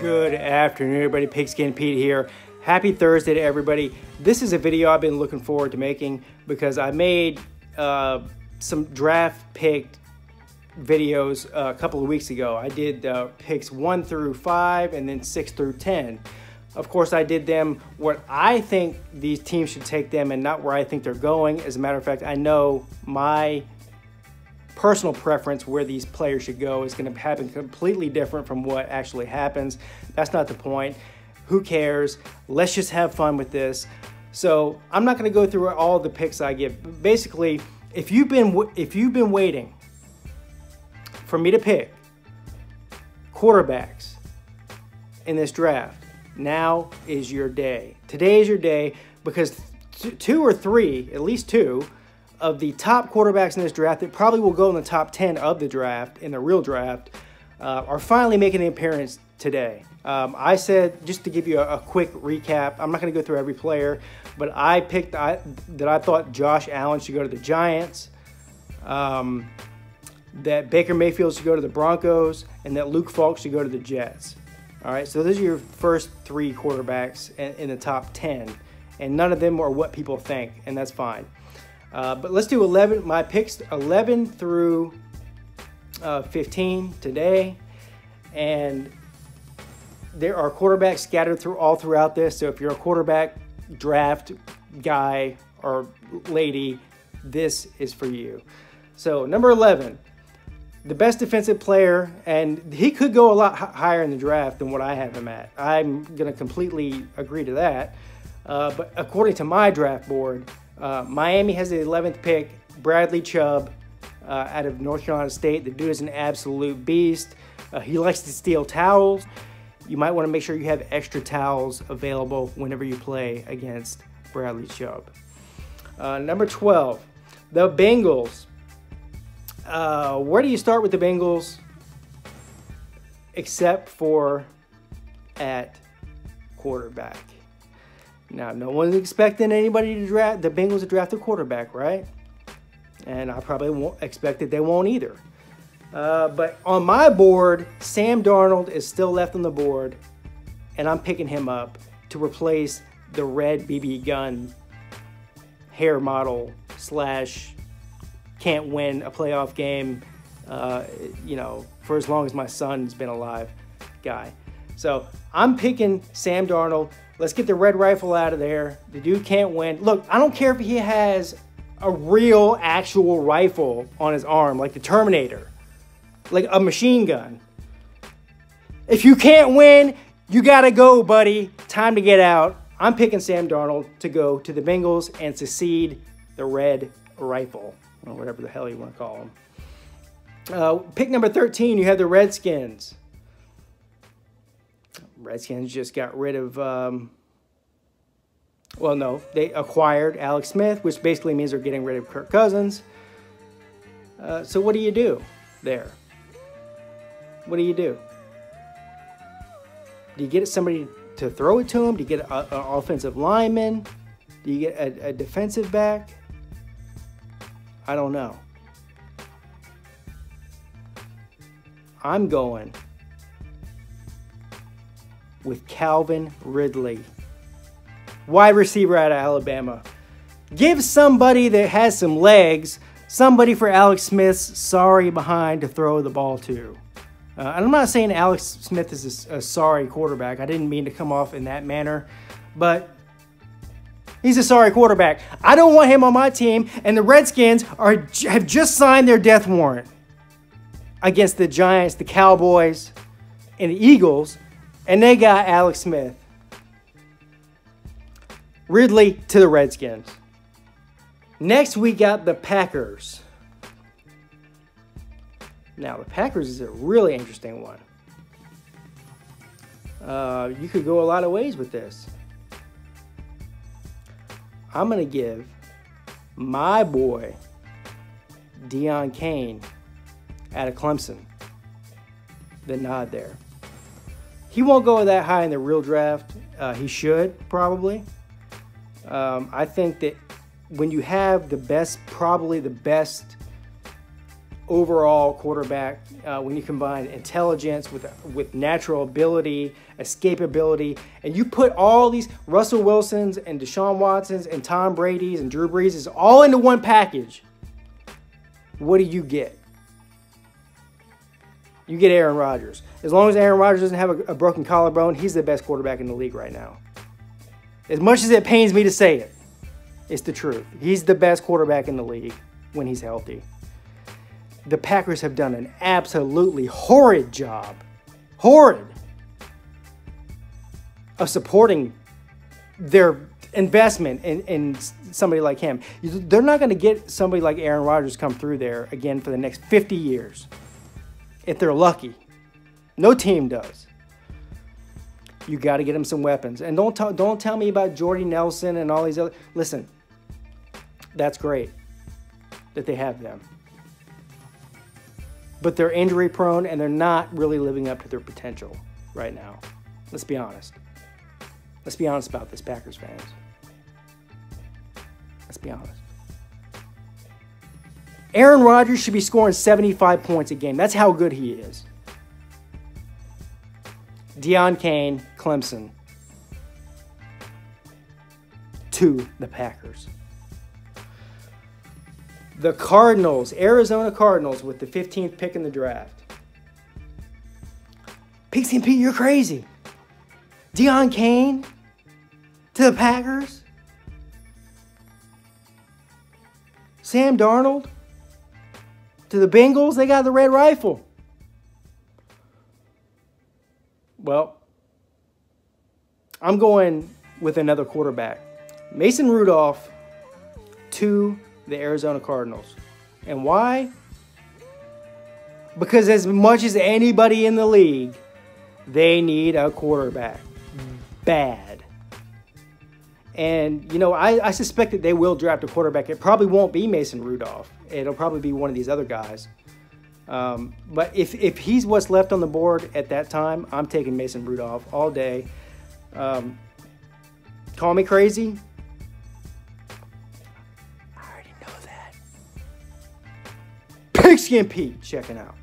Good afternoon, everybody. Pigskin Pete here. Happy Thursday to everybody. This is a video I've been looking forward to making because I made some draft picked videos a couple of weeks ago. I did picks 1 through 5 and then 6 through 10. Of course, I did them where I think these teams should take them and not where I think they're going. As a matter of fact, I know my personal preference where these players should go is going to happen completely different from what actually happens. That's not the point. Who cares? Let's just have fun with this. So I'm not going to go through all the picks I give. Basically, if you've been waiting for me to pick quarterbacks in this draft, now is your day. Today is your day because two or three, at least two, of the top quarterbacks in this draft that probably will go in the top 10 of the draft, in the real draft, are finally making an appearance today. I said, just to give you a quick recap, I'm not going to go through every player, but I picked that I thought Josh Allen should go to the Giants, that Baker Mayfield should go to the Broncos, and that Luke Falk should go to the Jets. All right, so those are your first three quarterbacks in the top 10, and none of them are what people think, and that's fine. But let's do 11. My picks 11 through 15 today, and there are quarterbacks scattered throughout this. So if you're a quarterback draft guy or lady, this is for you. So number 11, the best defensive player, and he could go a lot higher in the draft than what I have him at. I'm going to completely agree to that. But according to my draft board, Miami has the 11th pick, Bradley Chubb out of North Carolina State. The dude is an absolute beast. He likes to steal towels. You might want to make sure you have extra towels available whenever you play against Bradley Chubb. Number 12, the Bengals. Where do you start with the Bengals except for at quarterback? Now, no one's expecting anybody to draft the Bengals to draft a quarterback, right? And I probably won't expect that they won't either. But on my board, Sam Darnold is still left on the board, and I'm picking him up to replace the red BB gun hair model / can't win a playoff game, for as long as my son's been alive guy. So I'm picking Sam Darnold. Let's get the red rifle out of there. The dude can't win. Look, I don't care if he has a real, actual rifle on his arm, like the Terminator, like a machine gun. If you can't win, you got to go, buddy. Time to get out. I'm picking Sam Darnold to go to the Bengals and succeed the red rifle, or whatever the hell you want to call them. Pick number 13, you have the Redskins. Redskins just got rid of, they acquired Alex Smith, which basically means they're getting rid of Kirk Cousins. So what do you do there? What do you do? Do you get somebody to throw it to him? Do you get an offensive lineman? Do you get a defensive back? I don't know. I'm going with Calvin Ridley, wide receiver out of Alabama. Give somebody that has some legs, somebody for Alex Smith's sorry behind to throw the ball to. And I'm not saying Alex Smith is a sorry quarterback. I didn't mean to come off in that manner, but he's a sorry quarterback. I don't want him on my team, and the Redskins have just signed their death warrant against the Giants, the Cowboys, and the Eagles, and they got Alex Smith. Ridley to the Redskins. Next, we got the Packers. Now, the Packers is a really interesting one. You could go a lot of ways with this. I'm going to give my boy, Deion Kane, out of Clemson, the nod there. He won't go that high in the real draft. He should, probably. I think that when you have probably the best overall quarterback when you combine intelligence with natural ability, escapability, and you put all these Russell Wilsons and Deshaun Watsons and Tom Brady's and Drew Brees' all into one package. What do you get? You get Aaron Rodgers. As long as Aaron Rodgers doesn't have a broken collarbone, he's the best quarterback in the league right now. As much as it pains me to say it, it's the truth. He's the best quarterback in the league when he's healthy. The Packers have done an absolutely horrid job, of supporting their investment in somebody like him. They're not going to get somebody like Aaron Rodgers come through there again for the next 50 years. If they're lucky. No team does. You got to get them some weapons. And don't tell me about Jordy Nelson and all these other... Listen, that's great that they have them. But they're injury prone and they're not really living up to their potential right now. Let's be honest. Let's be honest about this, Packers fans. Let's be honest. Aaron Rodgers should be scoring 75 points a game. That's how good he is. Deion Kane, Clemson, to the Packers. The Cardinals, Arizona Cardinals, with the 15th pick in the draft. Pigskin Pete, you're crazy. Deion Kane to the Packers. Sam Darnold to the Bengals. They got the red rifle. Well, I'm going with another quarterback. Mason Rudolph to the Arizona Cardinals. And why? Because as much as anybody in the league, they need a quarterback. Bad. And, you know, I suspect that they will draft a quarterback. It probably won't be Mason Rudolph. It'll probably be one of these other guys. But if he's what's left on the board at that time, I'm taking Mason Rudolph all day. Call me crazy. I already know that. Pigskin Pete checking out.